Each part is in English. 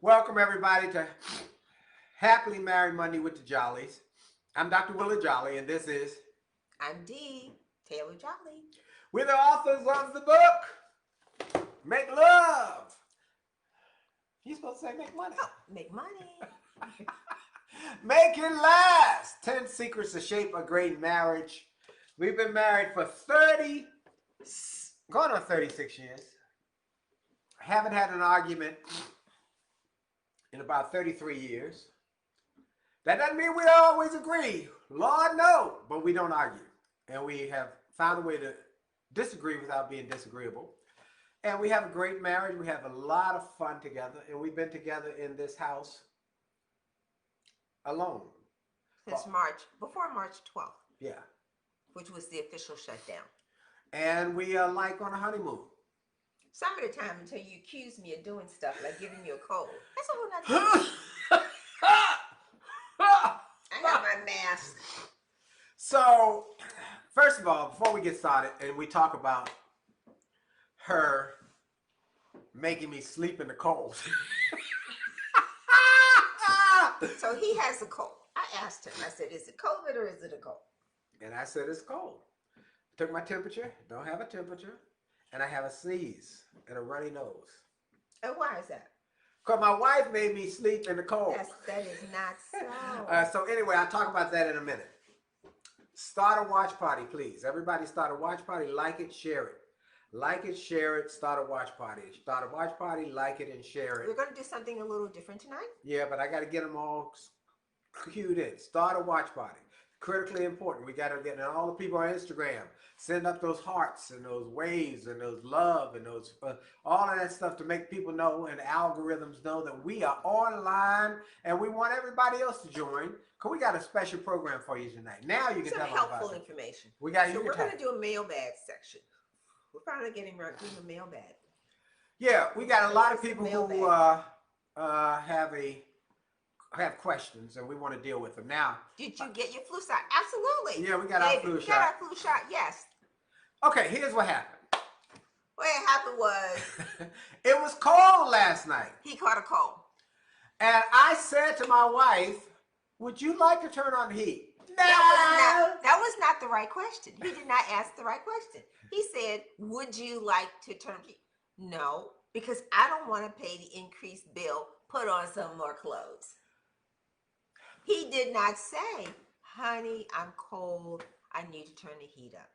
Welcome everybody to Happily Married Monday with the Jollies. I'm Dr. Willie Jolly, and this is I'm Dee, Taylor-Jolley. we're the authors of the book Make Love. You're supposed to say make money. Oh, make money. Make it last. 10 secrets to shape a great marriage. We've been married for going on 36 years. Haven't had an argument in about 33 years. That doesn't mean we always agree. Lord, no. But we don't argue. And we have found a way to disagree without being disagreeable. And we have a great marriage. We have a lot of fun together. And we've been together in this house alone. Since before March 12th. Yeah. Which was the official shutdown. And we are like on a honeymoon. Some of the time until you accuse me of doing stuff like giving you a cold. That's a whole nother thing. I got my mask. So, first of all, before we get started and we talk about her making me sleep in the cold. So he has a cold. I asked him, I said, is it COVID or is it a cold? And I said, it's cold. Took my temperature, don't have a temperature, and I have a sneeze and a runny nose. And why is that? Because my wife made me sleep in the cold. That is not so. So anyway, I'll talk about that in a minute. Start a watch party, please. Everybody start a watch party. Like it, share it. Like it, share it, start a watch party. Start a watch party, like it, and share it. We're going to do something a little different tonight? Yeah, but I got to get them all cued in. Start a watch party. Critically important. We got to get all the people on Instagram. Send up those hearts and those waves and those love and those all of that stuff to make people know and algorithms know that we are online and we want everybody else to join because we got a special program for you tonight. Now you can some tell them helpful about information. We got so you. We're going to do a mailbag section. We're finally getting around to doing a mailbag. Yeah, we got a lot of people who have questions and we want to deal with them. Now, did you get your flu shot? Absolutely. Yeah, we got our flu shot. We got our flu shot, yes. Okay, here's what happened. What happened was... it was cold last night. He caught a cold. And I said to my wife, would you like to turn on the heat? No. That was not the right question. He did not ask the right question. He said, would you like to turn on the heat? No, because I don't want to pay the increased bill. Put on some more clothes. He did not say, honey, I'm cold. I need to turn the heat up.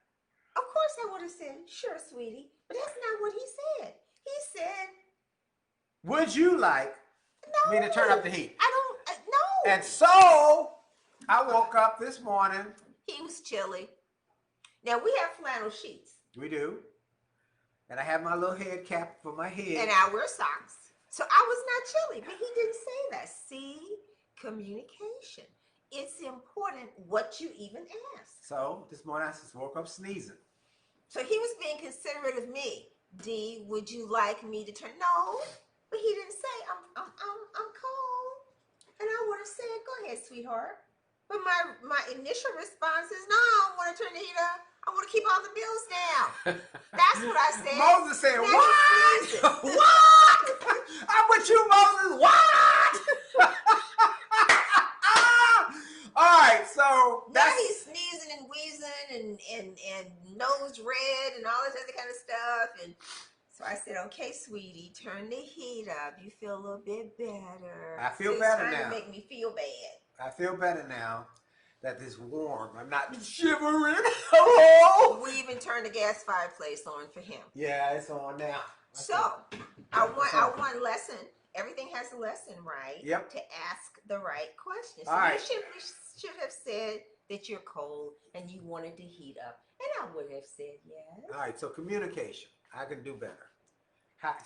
Of course I would have said, sure, sweetie. But that's not what he said. He said, would you like me to turn up the heat? I don't, no. And so I woke up this morning. He was chilly. Now we have flannel sheets. We do. And I have my little head cap for my head. And I wear socks. So I was not chilly, but he didn't say that. See? Communication. It's important what you even ask. So this morning I just woke up sneezing. So he was being considerate of me. Dee, would you like me to turn? No, but he didn't say I'm cold. And I would have said, go ahead, sweetheart. But my initial response is, no, I don't want to turn the heat up. I want to keep all the bills down. That's what I said. Moses said, now what? What? I'm with you, Moses. What? All right, so now he's sneezing and wheezing and nose red and all this other kind of stuff. And so I said, okay, sweetie, turn the heat up. You feel a little bit better. I feel better now. It's trying to make me feel bad. I feel better now that it's warm. I'm not shivering. Hello. We even turned the gas fireplace on for him. Yeah, it's on now. So our one lesson. Everything has a lesson, right? Yep. To ask the right question. So right. You should have said that you're cold and you wanted to heat up. And I would have said yes. All right, so communication. I can do better.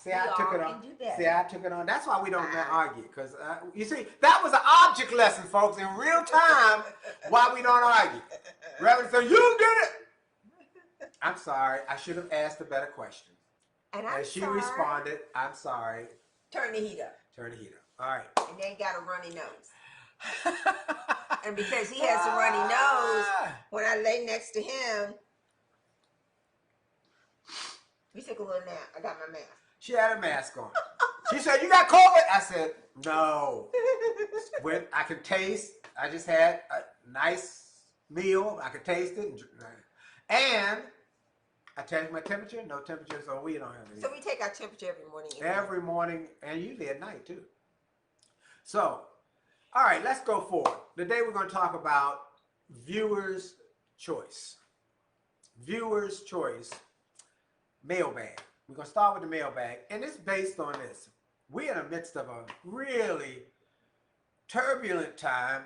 See, I took it on. See, I took it on. That's why we don't argue. Because, you see, that was an object lesson, folks, in real time, why we don't argue. Rather than say, you did it. I'm sorry. I should have asked a better question. And she responded, I'm sorry. Turn the heat up. Turn the heat up. All right. And then got a runny nose. And because he has a runny nose, when I lay next to him, we took a little nap. I got my mask. She had her mask on. She said, "You got COVID?" I said, "No." When I could taste, I just had a nice meal. I could taste it, and I take my temperature. No temperature, so we don't have any. So we take our temperature every morning. Every morning, and usually at night too. So, all right, let's go forward. Today we're going to talk about viewers' choice. Viewers' choice mailbag. We're going to start with the mailbag, and it's based on this. We're in the midst of a really turbulent time,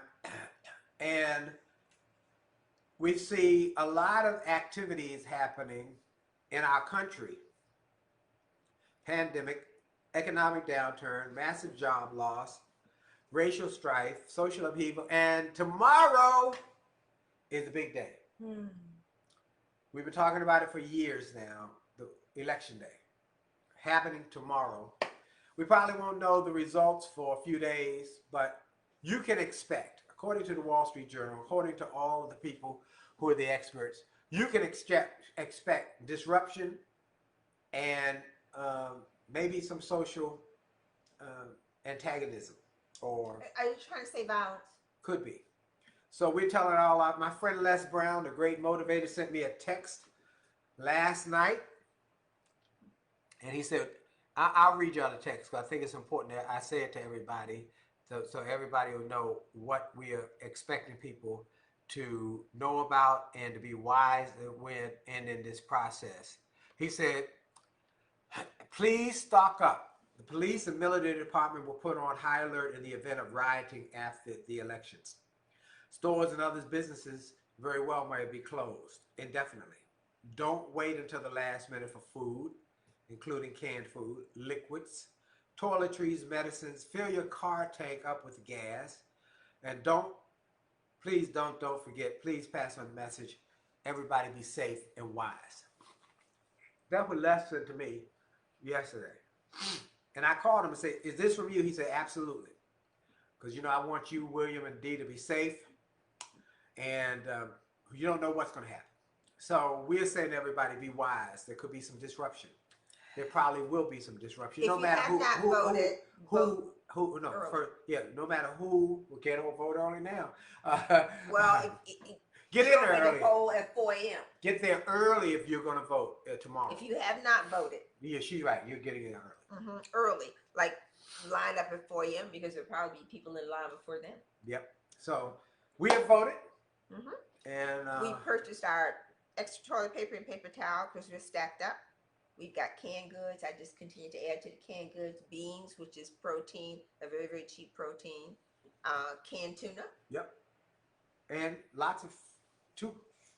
and we see a lot of activities happening in our country. Pandemic, economic downturn, massive job loss, racial strife, social upheaval, and tomorrow is the big day. We've been talking about it for years now, the election day, happening tomorrow. We probably won't know the results for a few days, but you can expect, according to the Wall Street Journal, according to all of the people who are the experts, you can expect disruption and maybe some social antagonism. Or are you trying to say violence? Could be. So we're telling it all out. My friend Les Brown, the great motivator, sent me a text last night, and he said, I'll read y'all the text because I think it's important that I say it to everybody so everybody will know what we are expecting people to know about and to be wise when and in this process. He said, "Please stock up. The police and military department will put on high alert in the event of rioting after the elections. Stores and other businesses very well might be closed indefinitely. Don't wait until the last minute for food, including canned food, liquids, toiletries, medicines. Fill your car tank up with gas. And please don't forget, please pass on the message. Everybody be safe and wise." That was Les said to me yesterday. And I called him and said, "Is this from you?" He said, "Absolutely. Because, I want you, William and Dee, to be safe. And you don't know what's going to happen." So we're saying to everybody, be wise. There could be some disruption. There probably will be some disruption. If no matter who voted, no matter who, we can't vote early now. Well, get in there early. Poll at 4 a.m. Get there early if you're going to vote tomorrow. If you have not voted. Yeah, she's right. You're getting in early. Early. Like, line up at 4 a.m. because there'll probably be people in line before then. Yep. So we have voted. And we purchased our extra toilet paper and paper towel because we're stacked up. We've got canned goods. I just continue to add to the canned goods. Beans, which is protein, a very, very cheap protein. Canned tuna. Yep. And lots of 2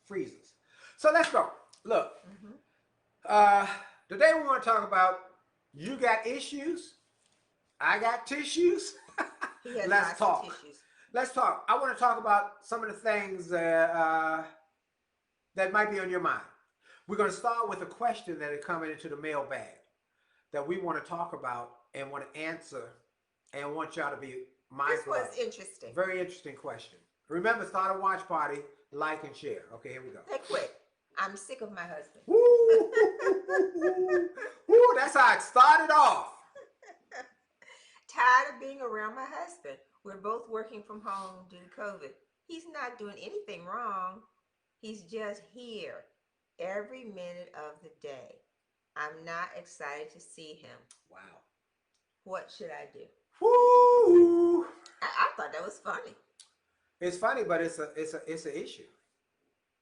freezers. So let's go. Look. Today we want to talk about, you got issues, I got tissues. Let's talk. Let's talk. I want to talk about some of the things that might be on your mind. We're going to start with a question that is coming into the mailbag that we want to talk about and want to answer and want y'all to be mindful of. This was interesting. Very interesting question. Remember, start a watch party, like and share. Okay, here we go. Hey, quick. I'm sick of my husband. Woo! Woo, that's how it started off. Tired of being around my husband. We're both working from home due to COVID. He's not doing anything wrong. He's just here every minute of the day. I'm not excited to see him. Wow. What should I do? Woo! I thought that was funny. It's funny, but it's an issue.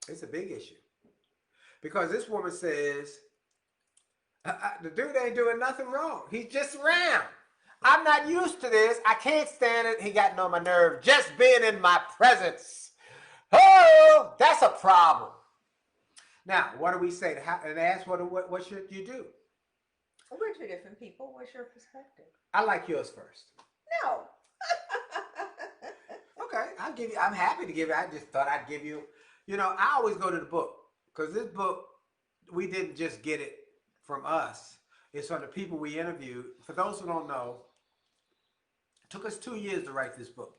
It's a big issue. Because this woman says, the dude ain't doing nothing wrong. He's just around. I'm not used to this. I can't stand it. He got on my nerve just being in my presence. Oh, that's a problem. Now, what do we say? And ask what should you do? We're 2 different people. What's your perspective? I like yours first. No. Okay, I'm happy to give it. I just thought I'd give you, I always go to the book. Because this book, we didn't just get it from us. It's from the people we interviewed. For those who don't know, it took us 2 years to write this book.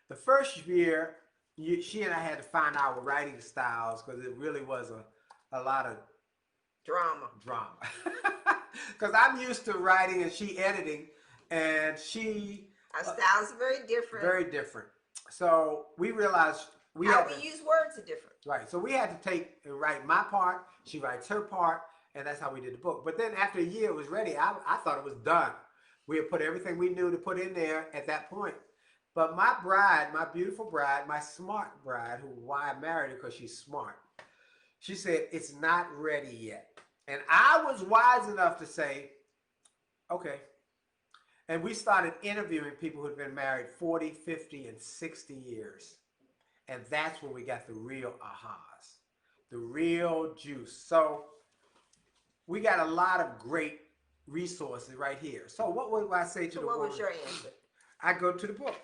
The first year, she and I had to find our writing styles because it really was a lot of drama. Because I'm used to writing and she editing, and our styles are very different. Very different. So we realized how we use words are different. Right. So we had to take and write my part. She writes her part, and that's how we did the book. But then after a year it was ready, I thought it was done. We had put everything we knew to put in there at that point. But my bride, my beautiful bride, my smart bride, why I married her because she's smart, she said, it's not ready yet. And I was wise enough to say, okay. And we started interviewing people who'd been married 40, 50, and 60 years. And that's when we got the real ahas, the real juice. So we got a lot of great resources right here. So what would I say to the woman? What was your answer? I go to the book.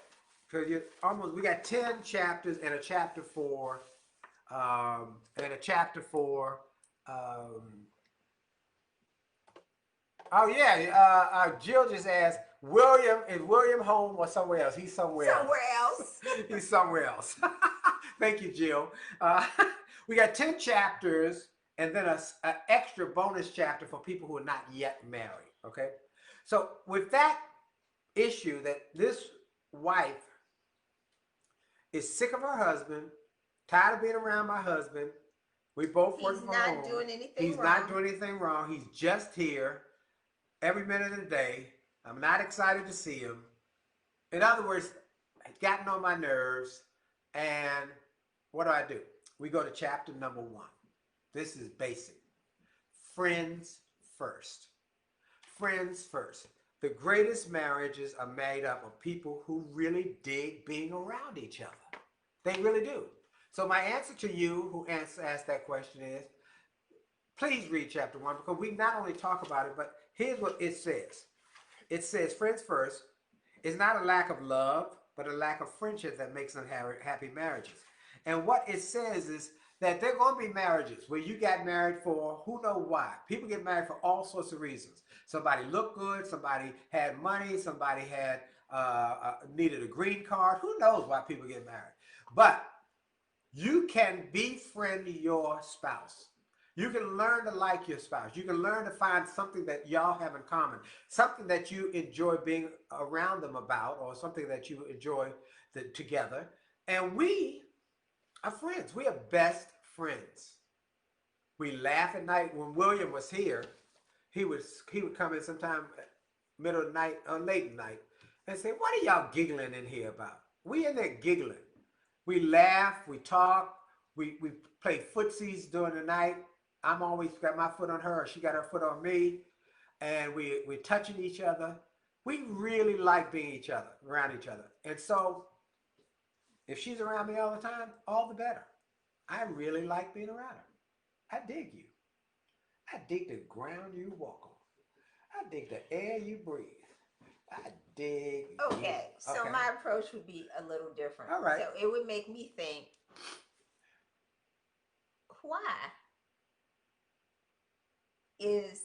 Because we got 10 chapters and a chapter for, oh yeah, Jill just asked, is William home or somewhere else? He's somewhere else. Somewhere else. He's somewhere else. Thank you, Jill. We got 10 chapters and then an extra bonus chapter for people who are not yet married, okay? So with that issue that this wife is sick of her husband, tired of being around my husband, we both work from home. He's not doing anything wrong. He's not doing anything wrong. He's just here every minute of the day. I'm not excited to see him. In other words, it's gotten on my nerves. And what do? We go to chapter number 1. This is basic. Friends first. Friends first. The greatest marriages are made up of people who really dig being around each other. They really do. So my answer to you who asked that question is, please read chapter 1, because we not only talk about it, but here's what it says. It says, friends first is not a lack of love, but a lack of friendship that makes unhappy marriages. And what it says is that there are going to be marriages where you got married for who knows why. People get married for all sorts of reasons. Somebody looked good, somebody had money, somebody had needed a green card. Who knows why people get married? But you can befriend your spouse. You can learn to like your spouse. You can learn to find something that y'all have in common, something that you enjoy being around them about, or something that you enjoy together. And we are friends. We are best friends. We laugh at night. When William was here, he would come in sometime middle of the night or late at night and say, what are y'all giggling in here about? We in there giggling. We laugh, we talk, we play footsies during the night. I'm always got my foot on her, she got her foot on me, and we're touching each other. We really like being around each other. And so if she's around me all the time, all the better. I really like being around her. I dig you. I dig the ground you walk on. I dig the air you breathe. I dig Okay, you. so my approach would be a little different. All right. So it would make me think, why is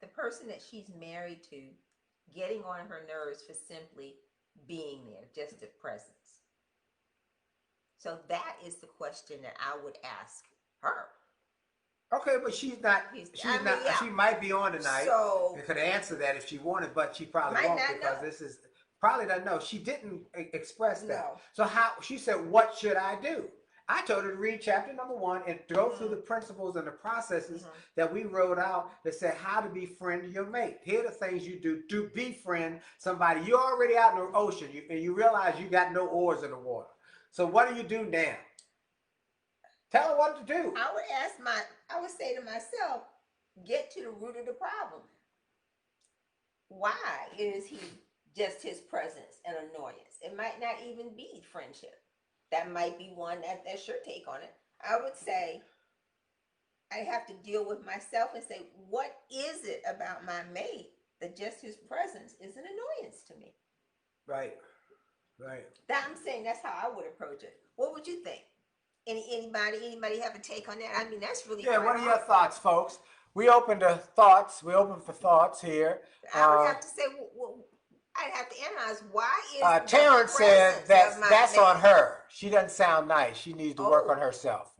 the person that she's married to getting on her nerves for simply being there, just a presence? So that is the question that I would ask her. Okay, but she's not. She might be on tonight. So and could answer that if she wanted, but she probably won't because this is probably doesn't know. She didn't express that. No. So how? She said, "What should I do?" I told her to read chapter number 1 and go through the principles and the processes that we wrote out that said how to befriend your mate. Here are the things you do to befriend somebody. You're already out in the ocean and you realize you got no oars in the water. So what do you do now? Tell her what to do. I would say to myself, get to the root of the problem. Why is he just his presence and annoyance? It might not even be friendship. That might be one that's your take on it. I would say I have to deal with myself and say, what is it about my mate that just his presence is an annoyance to me? Right. Right. I'm saying that's how I would approach it. What would you think? Anybody have a take on that? I mean, that's really what are your thoughts, folks? We open to thoughts. We open for thoughts here. I would have to say, I'd have to analyze why is Terrence said that's on her. She doesn't sound nice. She needs to work on herself.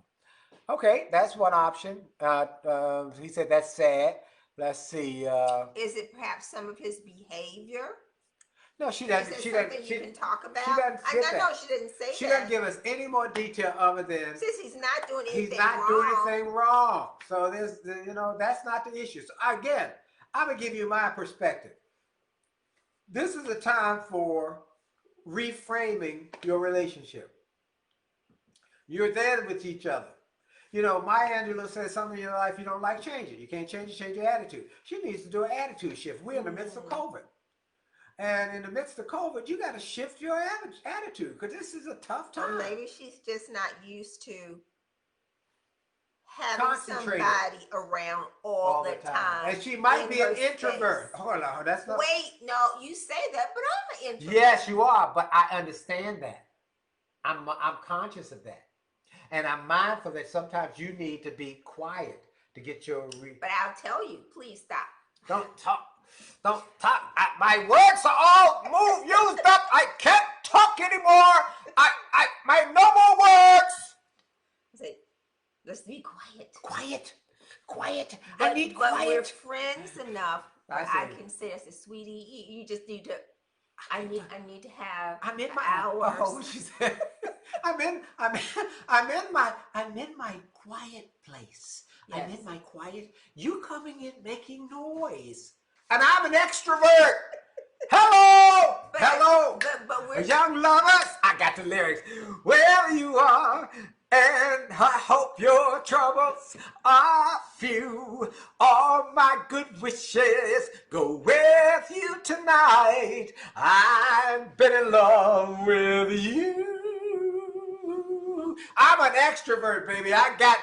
Okay, that's one option. He said that's sad. Let's see. Is it perhaps some of his behavior? No, she Is doesn't. it She something doesn't. you can talk about? She doesn't I get know that. she didn't say She that. doesn't give us any more detail other than Since he's not doing anything he's not wrong. doing anything wrong. So there's, that's not the issue. So again, I'm gonna give you my perspective. This is a time for reframing your relationship. You're there with each other. Maya Angelou says something in your life you don't like, change it. You can't change it, change your attitude. She needs to do an attitude shift. We're in the midst of COVID. And in the midst of COVID, you got to shift your attitude because this is a tough time. Or maybe she's just not used to having somebody around all the time. And she might be an introvert. Hold on, that's not. Wait, no, you say that, but I'm an introvert. Yes, you are, but I understand that. I'm conscious of that. And I'm mindful that sometimes you need to be quiet to get your... But I'll tell you, please stop. Don't talk. Don't talk. My words are all used up. I can't talk anymore. My no more words. I say, let's be quiet. Quiet. But, I need but quiet. we're friends enough. I can say, I said, sweetie, you just need to... I need to have I'm in my hours. Oh, she said. I'm in my quiet place. Yes. I'm in my quiet. You coming in making noise, and I'm an extrovert. Hello, hello, but we're young lovers. I got the lyrics. Wherever you are, and I hope your troubles are few. All my good wishes go with you tonight. I've been in love with you. I'm an extrovert, baby. I got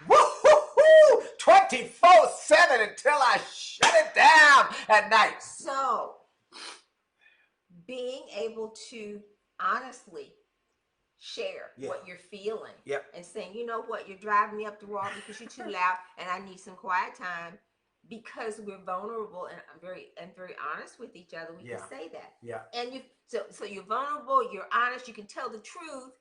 woo-hoo-hoo 24/7 until I shut it down at night. So, being able to honestly share what you're feeling and saying, you know what, you're driving me up the wall because you're too loud and I need some quiet time, because we're vulnerable and very honest with each other. We can say that. Yeah. And so you're vulnerable, you're honest, you can tell the truth,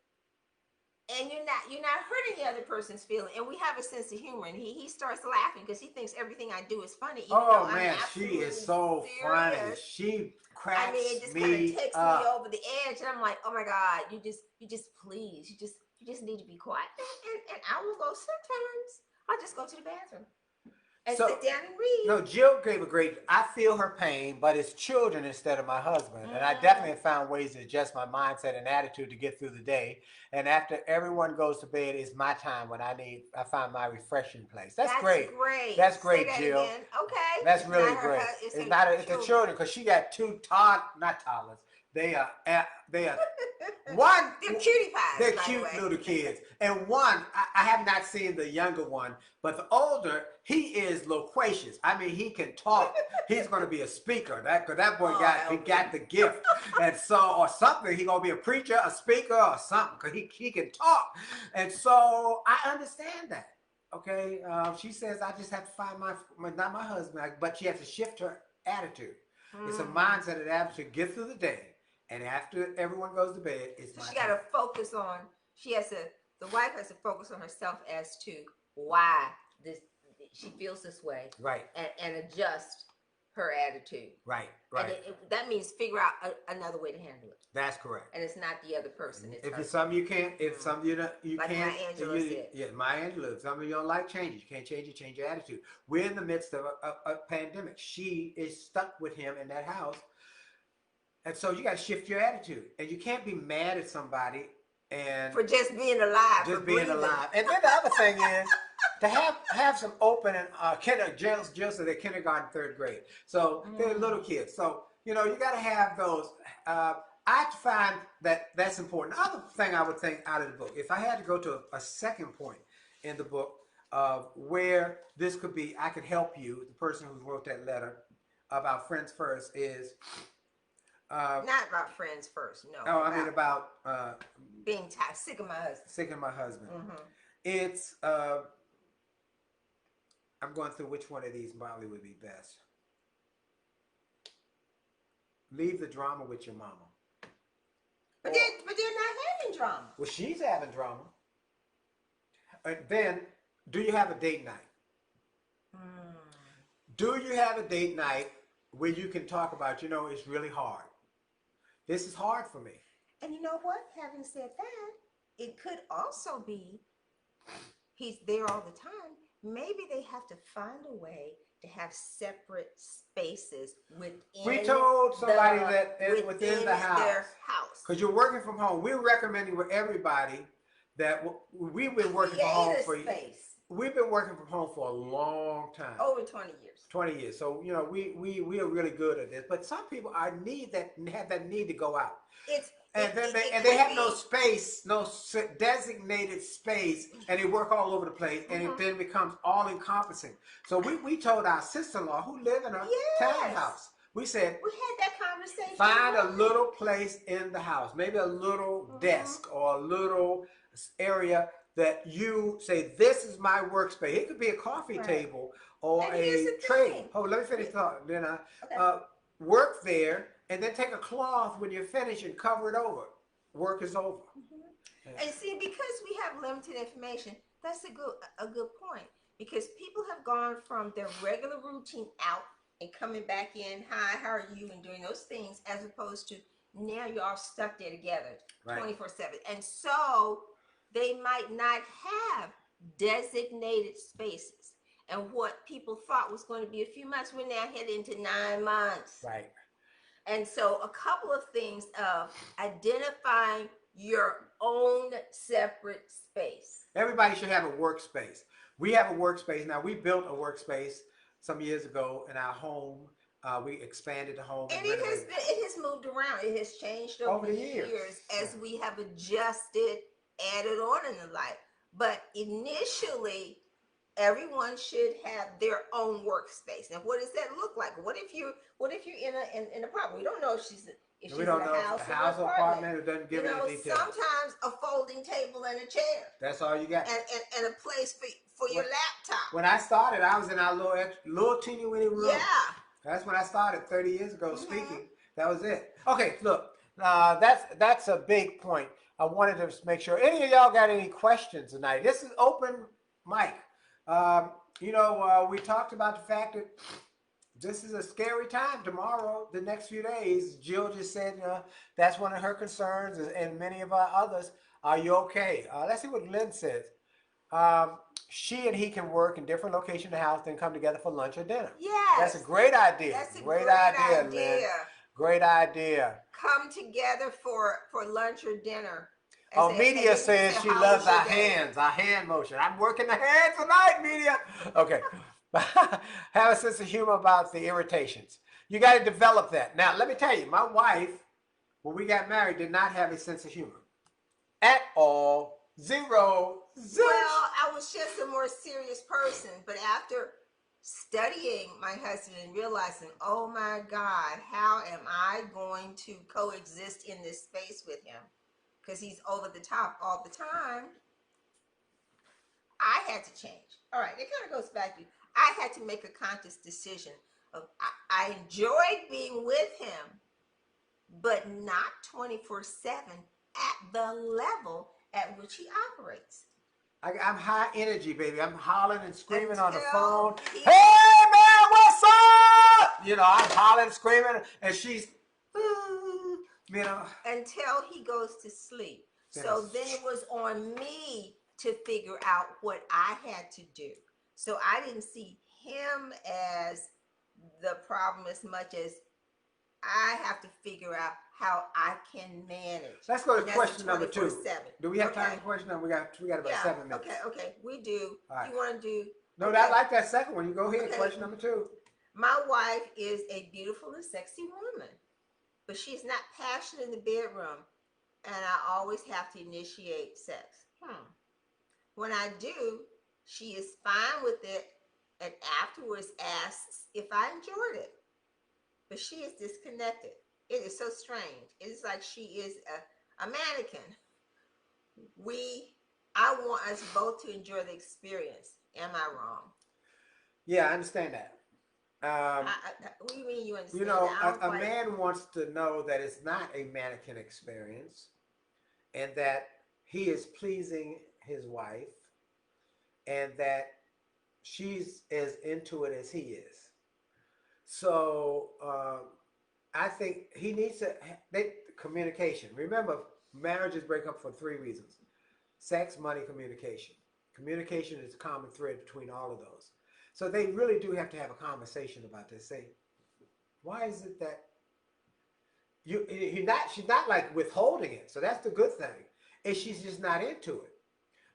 and you're not hurting the other person's feeling. And we have a sense of humor, and he starts laughing because he thinks everything I do is funny. Oh man, she is so funny. She cracks me. I mean, it just kind of takes me over the edge, and I'm like, oh my God, you just need to be quiet. And I will go sometimes. I'll just go to the bathroom and sit down and read. No, Jill gave a great, I feel her pain, but it's children instead of my husband. And I definitely have found ways to adjust my mindset and attitude to get through the day. And after everyone goes to bed, it's my time when I find my refreshing place. That's great. That's great, Jill. Again. Okay. That's really great. It's the children, because she got two not toddlers. They are one. They're cutie pies. They're cute little kids. And one, I have not seen the younger one, but the older, he is loquacious. I mean, he can talk. He's going to be a speaker. That boy got the gift. And so, or something, he's going to be a preacher, a speaker, or something, because he can talk. And so I understand that. Okay, she says I just have to find not my husband, but she has to shift her attitude. It's a mindset and attitude. Get through the day. And after everyone goes to bed, it's my time. She got to focus on, the wife has to focus on herself as to why she feels this way. Right. And adjust her attitude. Right. And that means figure out another way to handle it. That's correct. And it's not the other person. If it's something you can't, like can't. Maya Angelou said. Yeah, Maya Angelou. If something you don't like, change it. You can't change it, change your attitude. We're in the midst of a pandemic. She is stuck with him in that house. And so you got to shift your attitude, and you can't be mad at somebody and for just being alive. Just being alive. And then the other thing is to have some open and Jill said they're kindergarten, third grade, so they're little kids. So you got to have those. I find that's important. The other thing I would think out of the book, if I had to go to a second point in the book where this could be, I could help you. The person who wrote that letter about Friends First is. Not about friends first, no. Oh, I mean about being sick of my husband. Sick of my husband. It's I'm going through which one of these probably would be best. Leave the drama with your mama. But they're not having drama. Well, she's having drama. Then, do you have a date night? Do you have a date night where you can talk about, it's really hard. This is hard for me. And you know what? Having said that, it could also be he's there all the time. Maybe they have to find a way to have separate spaces We within told somebody that within the house. their house. Because you're working from home. We're recommending with everybody that we've been working from home for space. We've been working from home for a long time. Over 20 years. 20 years. So, we are really good at this. But some people have that need to go out. They have no space, no designated space, and they work all over the place, and it then becomes all encompassing. So we told our sister-in-law who lived in a townhouse, we said, we had that conversation. Find a little place in the house, maybe a little desk or a little area that you say, this is my workspace. It could be a coffee table or a tray. Oh, let me finish talking. Then work there, and then take a cloth when you're finished and cover it over. Work is over. And see, because we have limited information, that's a good point. Because people have gone from their regular routine out and coming back in, hi, how are you, and doing those things, as opposed to now you're all stuck there together 24/7. And so they might not have designated spaces. And what people thought was going to be a few months, we're now heading into 9 months. Right. And so a couple of things of identifying your own separate space. Everybody should have a workspace. We have a workspace. Now, we built a workspace some years ago in our home. We expanded the home. And it has moved around. It has changed over the years as we have adjusted, added on in the life. But initially, everyone should have their own workspace. Now, what does that look like? What if you're in a apartment? We don't know if she's in a house or apartment. It doesn't give any details. Sometimes a folding table and a chair. That's all you got. And a place for your laptop. When I started, I was in our little teeny weeny room. Yeah. That's when I started 30 years ago speaking. That was it. Okay, look, that's a big point. I wanted to make sure. Any of y'all got any questions tonight? This is open mic. We talked about the fact that this is a scary time tomorrow, the next few days. Jill just said that's one of her concerns, and many of our others. Are you okay? Let's see what Lynn says. She and he can work in different locations in the house, then come together for lunch or dinner. Yes. That's a great idea. That's a great idea, Lynn. Great idea. Come together for lunch or dinner. Media says she loves our hands, our hand motion. I'm working the hands tonight, Media. Okay. Have a sense of humor about the irritations. You got to develop that. Now, let me tell you, my wife, when we got married, did not have a sense of humor. At all. Zero. Zilch. Well, I was just a more serious person, but after studying my husband and realizing, oh my God, how am I going to coexist in this space with him? Because he's over the top all the time. I had to change. All right, it kind of goes back to, I had to make a conscious decision of, I enjoyed being with him, but not 24/7 at the level at which he operates. I'm high energy, baby. I'm hollering and screaming on the phone. Hey, man, what's up? I'm hollering, screaming, and she's, until he goes to sleep. So then it was on me to figure out what I had to do. So I didn't see him as the problem as much as I have to figure out how I can manage. Let's go to question number 2. Do we have time for question number? We got about 7 minutes. Okay, we do. Right. You want to do? No, I like that second one. You go ahead. Okay. Question number 2. My wife is a beautiful and sexy woman, but she's not passionate in the bedroom, and I always have to initiate sex. When I do, she is fine with it, and afterwards asks if I enjoyed it. But she is disconnected. It is so strange. It is like she is a mannequin. I want us both to enjoy the experience. Am I wrong? Yeah, I understand that. What do you mean you understand that? A man wants to know that it's not a mannequin experience and that he is pleasing his wife and that she's as into it as he is. So I think he needs to communication. Remember, marriages break up for three reasons: sex, money, communication. Communication is a common thread between all of those. So they really do have to have a conversation about this. Say, why is it that she's not like withholding it. So that's the good thing. And she's just not into it.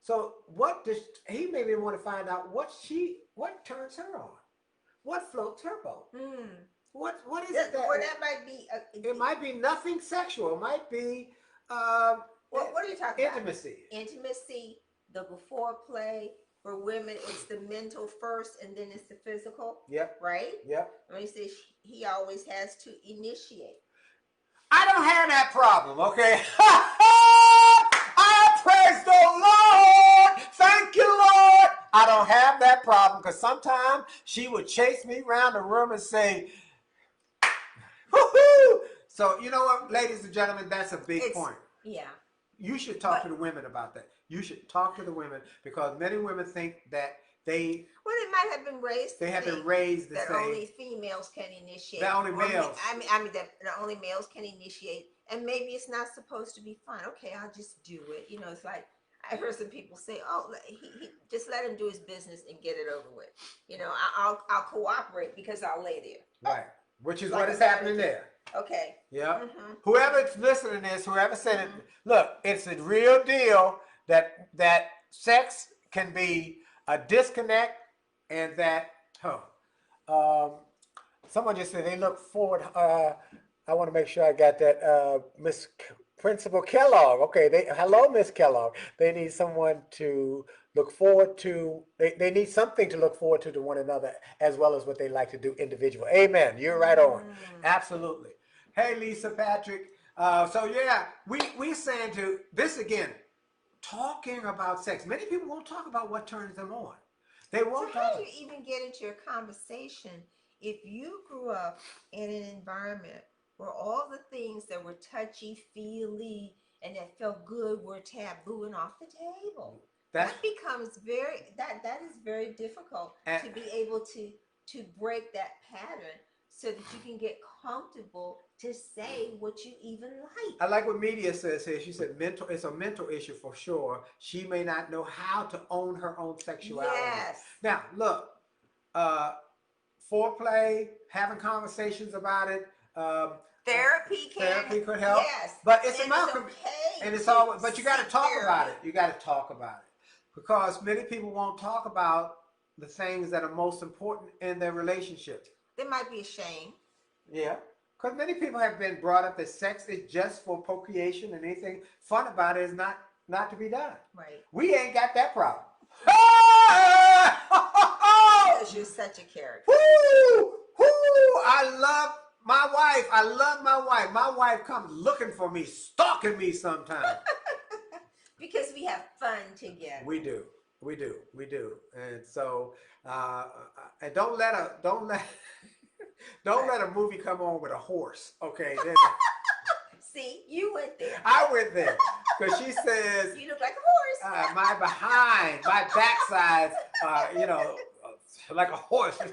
So what does he maybe want to find out what turns her on? What floats her boat? What is it that? Well, that might be. It might be nothing sexual. It might be. What are you talking intimacy. about? Intimacy. The before play. For women, it's the mental first, and then it's the physical. Yep. Right. Yep. When he says he always has to initiate. I don't have that problem. Okay. I praise the Lord. Thank you, Lord. I don't have that problem because sometimes she would chase me around the room and say, woohoo. So, you know what, ladies and gentlemen, that's a big point. Yeah. You should talk to the women about that. You should talk to the women because many women think that they might have been raised. They have been raised the that same. Only females can initiate. That only males. I mean that only males can initiate, and maybe it's not supposed to be fun. Okay, I'll just do it. You know, it's like I heard some people say, "Oh, he just let him do his business and get it over with." You know, I'll cooperate because I'll lay there. Right, which is what is happening there. Okay. Yeah. Mm-hmm. Whoever's listening to this, whoever said it, look, it's a real deal that sex can be a disconnect, and that someone just said they look forward. I want to make sure I got that. Miss Principal Kellogg. Okay, hello, Miss Kellogg. They need someone to look forward to. They need something to look forward to one another, as well as what they like to do individual. Amen. You're right on. Absolutely. Hey, Lisa Patrick. So yeah, we're saying to this again. Talking about sex. Many people won't talk about what turns them on. They won't. So how do you even get into a conversation if you grew up in an environment where all the things that were touchy-feely and that felt good were taboo and off the table? That becomes that is very difficult to be able to break that pattern so that you can get comfortable to say what you even like. I like what Media says here. She said it's a mental issue for sure. She may not know how to own her own sexuality. Yes. Now, look, foreplay, having conversations about it. Therapy could help. Yes. But it's okay. And it's always, but you got to talk about it. You got to talk about it. Because many people won't talk about the things that are most important in their relationships. They might be ashamed. Yeah. Because many people have been brought up that sex is just for procreation and anything fun about it is not to be done. Right. We ain't got that problem. Because you're such a character. Woo! Woo! I love my wife. I love my wife. My wife comes looking for me, stalking me sometimes. Because we have fun together. We do. And so, and don't let a movie come on with a horse, okay? See, you went there. I went there because she says you look like a horse. My behind, my backside, like a horse. I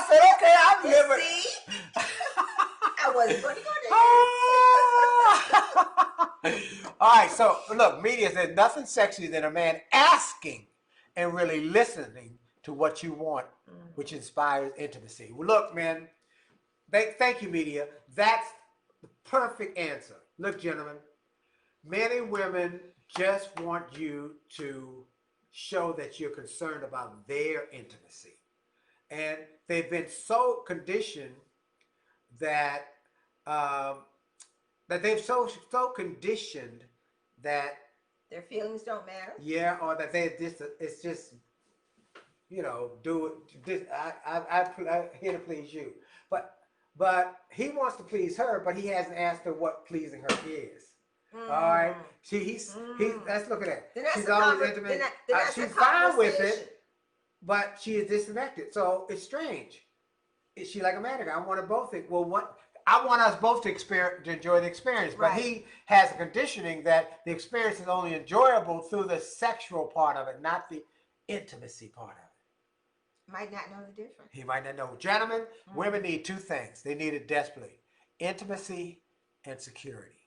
said, okay, I'm living. See, I wasn't going to go there. All right, so look, Media says nothing sexier than a man asking and really listening to what you want, which inspires intimacy. Well, look, man, thank you, Media. That's the perfect answer. Look, gentlemen, men and women just want you to show that you're concerned about their intimacy. And they've been so conditioned that they've so conditioned that their feelings don't matter. Yeah, or that it's just do it. This, I'm here to please you, but he wants to please her, but he hasn't asked her what pleasing her is. All right, he's let's look at that. She's always intimate. She's fine with it, but she is disconnected. So it's strange. Is she like a man? I want to both think. Well, what? I want us both to enjoy the experience, but he has a conditioning that the experience is only enjoyable through the sexual part of it, not the intimacy part of it. Might not know the difference. He might not know. Gentlemen, women need two things. They need it desperately. Intimacy and security.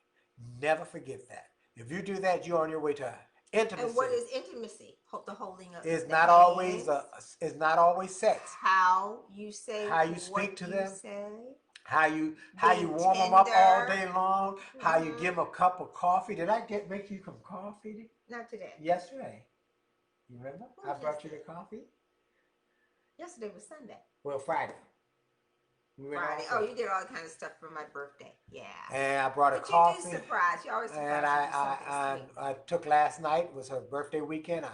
Never forget that. If you do that, you're on your way to intimacy. And what is intimacy? The holding up. It's the not hands, always it's not always sex. how you say, How you speak to them. Say, how you being warm them up all tender. day long. How you give them a cup of coffee. Did I make you some coffee? Not today. Yesterday. You remember? What I brought yesterday? you the coffee. Yesterday was Sunday. Well, Friday. We went Friday. out Oh, you did all kind of stuff for my birthday. Yeah. and I brought a But coffee. you do surprise. You always surprise. And me with something sweet. I took last night. It was her birthday weekend.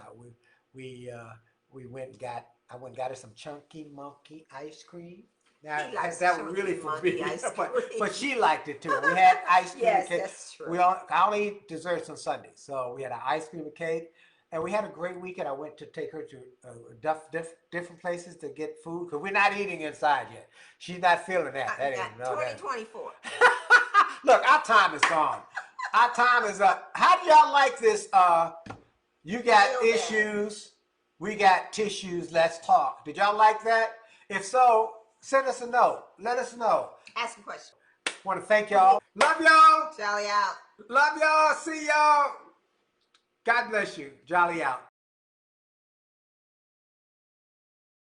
We went and got. I went and got her some Chunky Monkey ice cream. Now He likes that was Chunky really for Monkey me, ice but cream. she liked it too. We had ice cream. Yes, and cake. that's true. I only eat desserts on Sunday, so we had an ice cream and cake, and we had a great weekend. I went to take her to different places to get food because we're not eating inside yet. She's not feeling that. That ain't no. 2024. Look, our time is gone. Our time is up. How do y'all like this? You got Real bad. issues. We got tissues. Let's talk. Did y'all like that? If so, send us a note. Let us know. Ask a question. Want to thank y'all. Love y'all. Jolly out. Love y'all. See y'all. God bless you. Jolly out.